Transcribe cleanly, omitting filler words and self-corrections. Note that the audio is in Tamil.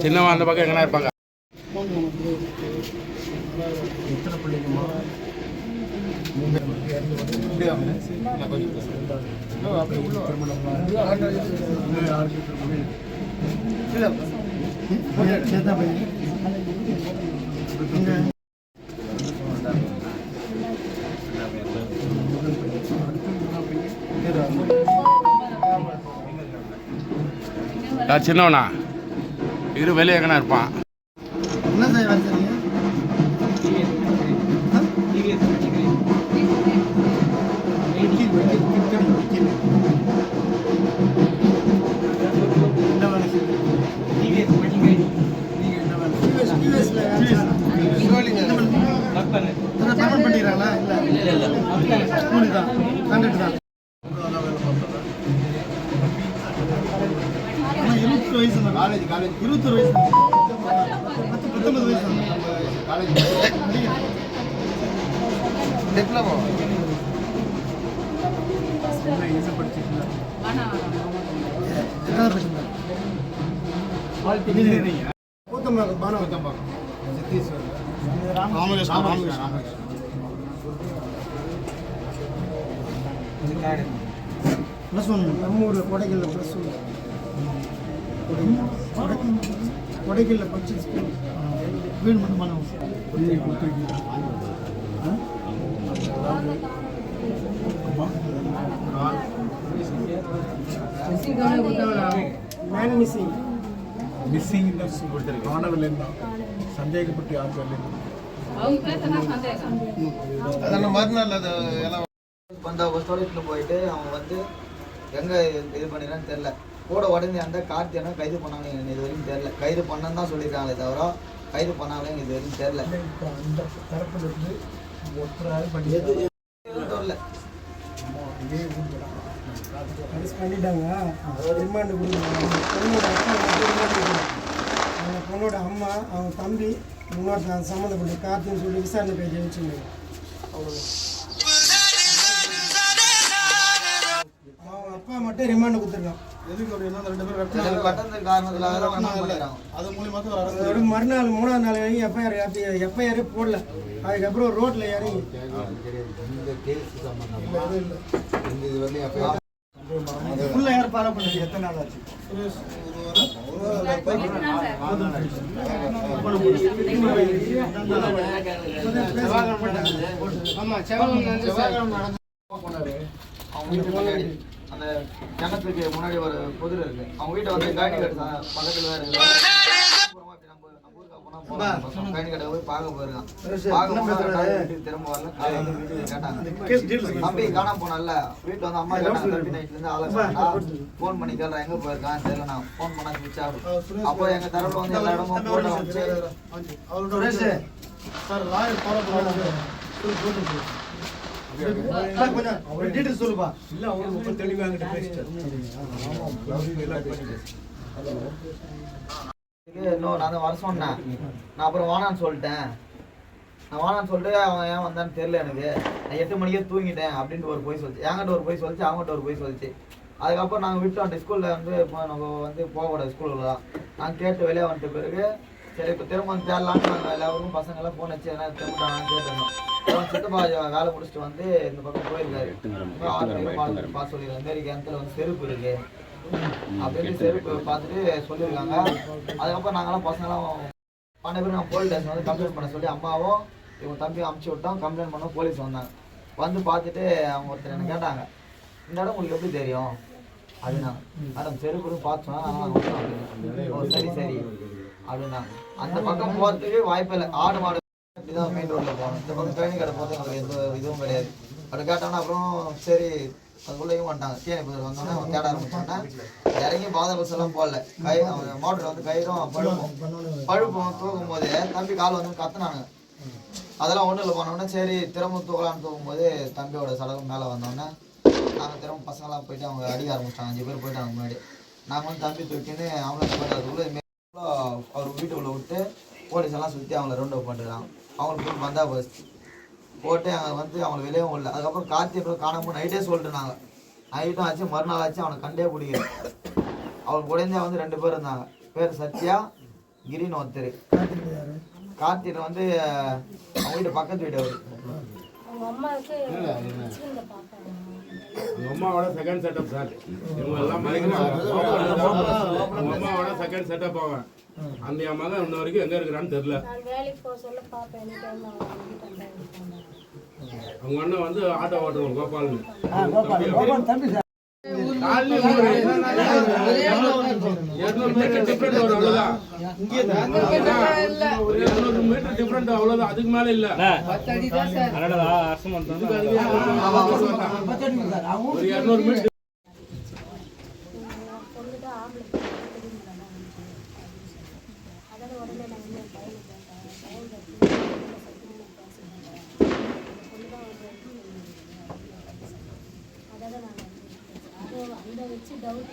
சின்னவன் அந்த பக்கம் எங்கன்னா இருப்பாங்க. எத்தனை பிள்ளைங்கம்மா? சின்னவனா இரு வெளியே எங்கன்னா இருப்பான். என்ன செய்வாங்க? பண்ணிடுறாங்களா? இல்லை 20 வயசு காலேஜ் 21 வயசு 19 வயசு காலேஜ் டிப்ளமோ என்ன படிச்சிருக்கீங்க? என்ன படிச்சீங்க? Engineering. Koothambakkam Panavathambakkam Siddheeswarar Ramakrishnan plus one நம்ம ஊரில் கொடைகளில் ப்ளஸ் ஒன் கொடைகளில் படிச்சு ஸ்கூல் வீடு மட்டும் பண்ணுவோம். மிஸ்ஸிங் மாணவர்கள் என்ன சந்தேகப்பட்டு யாருக்கு அதெல்லாம் மறுநாள் அது எல்லாம் பந்தாபஸ்தோடு போயிட்டு அவங்க வந்து எங்கே இது பண்ணிடுறான்னு தெரில. கூட உடனே அந்த கார்த்தியனை கைது பண்ணாங்க. எனக்கு இது வரைக்கும் தெரில. கைது பண்ணன்னு தான் சொல்லியிருக்காங்களே தவிர கைது பண்ணாங்களே எனக்கு இது வரைக்கும் தெரில. அந்த தரப்புல இருந்து பண்ணிட்டாங்க. ரிமாண்டு பொண்ணோட அம்மா அவங்க தம்பி இன்னொரு சம்மந்தப்பட்ட கார்த்தின்னு சொல்லி விசாரணை பேஜ் வச்சுங்க. அவங்க அப்பா மட்டும் ரிமாண்டு கொடுத்துருக்கான். மறுநாள் 3ஆவது நாள் இறங்கி எஃப்ஐஆர் போடல. அதுக்கப்புறம் ரோட்ல இறங்கி ஃபுல்லா யார் ஃபாலோ பண்ணீங்க? எத்தனை நாள் ஆச்சு? அந்த கிணத்துக்கு முன்னாடி ஒரு புதிர் இருக்கு. அவங்க வீட்டை வந்து காணி கட்டு பக்கத்துல தான் இருக்கு. காணி கட்டை போய் பார்க்க போயிருக்கான். திரும்ப வரல. கேட்டாங்க தம்பி காணாம போனல. வீட்டுல வந்து அம்மா கேட்டாங்க. நைட்ல இருந்து ஆளா போன் பண்ணி கேள்றேன் எங்க போயிருக்கான் தெரியல. நான் போன் பண்ணா சுவிட்ச் ஆஃப். அப்போ எங்க தரப்புல வந்து எல்லா இடமும் போட்டோ வச்சு சொல்லுப்பா. இல்ல அவங்க ரொம்ப தெளிவாங்க பேசிட்டாரு. இன்னும் நான் வர சொன்னேன். நான் அப்புறம் வானான்னு சொல்லிட்டேன். அவன் ஏன் வந்தான்னு தெரியல எனக்கு. நான் 8 மணிக்கே தூங்கிட்டேன் அப்படின்ட்டு ஒரு போய் சொல்லிச்சு. என்கிட்ட ஒரு போய் சொல்லிச்சு, அவங்ககிட்ட ஒரு போய் சொல்லிச்சு. அதுக்கப்புறம் நாங்கள் விட்டோம். அந்த ஸ்கூலில் வந்து இப்போ நம்ம வந்து போகக்கூடாது ஸ்கூலில் தான். நான் கேட்டு வெளியே வந்துட்ட பிறகு சரி இப்போ திரும்ப வந்து தேடலான்னு நாங்கள் எல்லாருக்கும் பசங்கள்லாம் ஃபோன் வச்சு என்ன திரும்பிட்டாங்கன்னு கேட்டிருந்தோம். சித்தப்பா வேலை முடிச்சுட்டு வந்து இந்த பக்கம் போயிருக்காரு. பார்த்து சொல்லியிருக்காங்க. இந்த மாதிரி கிணத்துல வந்து செருப்பு இருக்கு அப்படின்னு செருப்பு பார்த்துட்டு சொல்லியிருக்காங்க. அதுக்கப்புறம் நாங்களாம் பசங்களாம் பண்ண பேர் நாங்கள் போலீஸ் ஸ்டேஷன் வந்து கம்ப்ளைண்ட் பண்ண சொல்லி அம்மாவும் இவங்க தம்பியும் அமுச்சு விட்டோம். கம்ப்ளைண்ட் பண்ணோம். போலீஸ் வந்தாங்க. வந்து பார்த்துட்டு அவங்க ஒருத்தர் என்ன கேட்டாங்க, இந்த இடம் உங்களுக்கு எப்படி தெரியும் அப்படின்னா, மேடம் செருப்பு பார்த்தோம். சரி சரி அப்படின்னா அந்த பக்கம் போகிறதுக்கு வாய்ப்பு இல்லை. ஆடு மாடு இப்படிதான் மெயின் ரோட்டில் போகணும். இந்த பக்கம் ட்ரெயின் கடை போகிறது எங்களுக்கு எந்த இதுவும் கிடையாது. அப்படி கேட்டோன்னா அப்புறம் சரி அதுக்குள்ளேயும் வந்துட்டாங்க. தீயணைப்பு வந்தோன்னே அவன் தேட ஆரம்பிச்சோன்னே இறங்கி பாதல் பஸ் எல்லாம் போடல. மோட்டர் வந்து கயிறும் பழுப்பும் தூக்கும் போது தம்பி கால் வந்து கத்துனானுங்க. அதெல்லாம் ஒன்றும் இல்லை. போனோடனே சரி திரும்ப தூக்கலான்னு தூக்கும்போது தம்பியோட சடலம் மேலே வந்தோடனே நாங்கள் திரும்ப பசங்களாம் போயிட்டு அவங்க அடிக்க ஆரம்பிச்சிட்டாங்க. 5 பேர் போயிட்டாங்க முன்னாடி. நாங்கள் வந்து தம்பி தூக்கின்னு அவங்கள போயிட்டு அதுக்குள்ளே அவர் வீட்டுக்குள்ளே விட்டு போலீஸ் எல்லாம் சுற்றி அவங்கள ரவுண்ட் அப் பண்ணிட்டுருக்காங்க. அவங்களுக்கு போய் பந்தாபஸ்து போட்டு அங்கே வந்து அவங்களை வெளியே விடல. அதுக்கப்புறம் கார்த்திகை காணாமல் நைட்டே சொல்லிட்டு நாங்கள் நைட்டும் ஆச்சு, மறுநாள் ஆச்சு, அவனை கண்டே பிடிக்கல. அவன் குழந்தைய வந்து 2 பேர் இருந்தாங்க. பேர் சத்யா, கிரின்னு ஒருத்தர். கார்த்திகை வந்து அவங்க வீட்டு பக்கத்து வீடு அவர். அம்மாவோட செகண்ட் செட்டப் சார். இவங்க எல்லாம் அம்மாவோட செகண்ட் செட்டப் ஆவேன். அந்த என் மகன் இன்ன வரைக்கும் எங்க இருக்கிறான்னு தெரியல. அவங்க அண்ணன் வந்து ஆட்டோ ஓட்டுறவங்க கோபால்னு. ஒரு 200 மீட்டர் டிஃபரெண்ட் அவ்வளவுதான், அதுக்கு மேல இல்ல. ஒரு 200 மீட்டர் அந்த வச்சு டவுட்